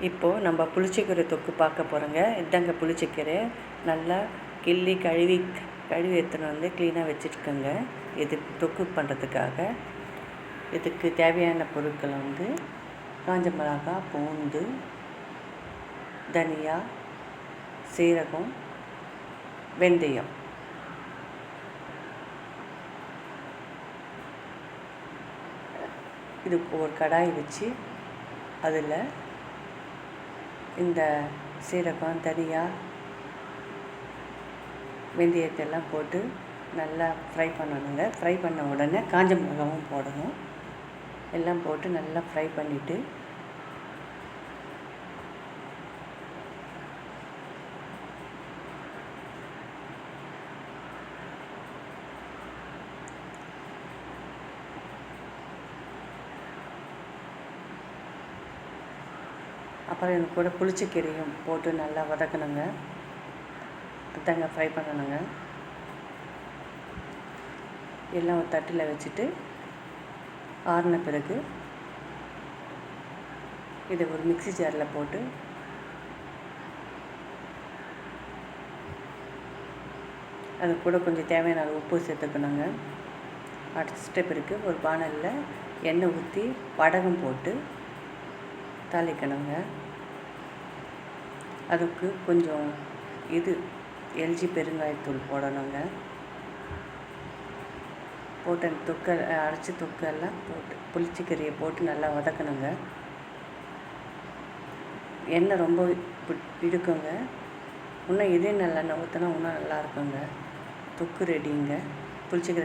இப்போது நம்ம புளிச்சக்கீரை தொக்கு பார்க்க போகிறோங்க. இதாங்க புளிச்சக்கீரை. நல்லா கிள்ளி கழுவி எடுத்துன்னு வந்து க்ளீனாக வச்சுருக்கோங்க. இது தொக்கு பண்ணுறதுக்காக. இதுக்கு தேவையான பொருட்கள் வந்து காஞ்ச மிளகாய், பூண்டு, தனியா, சீரகம், வெந்தயம். இது ஒரு கடாய் வச்சு அதில் இந்த சீரகம், தனியா, வெந்தயத்தெல்லாம் போட்டு நல்லா ஃப்ரை பண்ணணுங்க. ஃப்ரை பண்ண உடனே காஞ்ச மிளகாவும் போடணும். எல்லாம் போட்டு நல்லா ஃப்ரை பண்ணிவிட்டு அப்புறம் இது கூட புளிச்சக்கீரையும் போட்டு நல்லா வதக்கணுங்க. அதாங்க ஃப்ரை பண்ணணுங்க. எல்லாம் ஒரு தட்டில் வச்சுட்டு ஆறின பிறகு இதை ஒரு மிக்ஸி ஜாரில் போட்டு அது கூட கொஞ்சம் தேவையான அளவு உப்பு சேர்த்துக்கணுங்க. அடுத்த பிறகு ஒரு பானலில் எண்ணெய் ஊற்றி வடகம் போட்டு தாளிக்கணுங்க. அதுக்கு கொஞ்சம் எல்ஜி பெருங்காயத்தூள் போடணுங்க. போட்டு அரைச்சி தொக்கெல்லாம் போட்டு புளிச்சக்கீரையை போட்டு நல்லா வதக்கணுங்க. எண்ணெய் ரொம்ப இழுக்குங்க. இன்னும் இதே நல்லெண்ணெய் ஊற்றினா இன்னும் நல்லா இருக்குங்க. தொக்கு ரெடிங்க. புளிச்சக்கீரை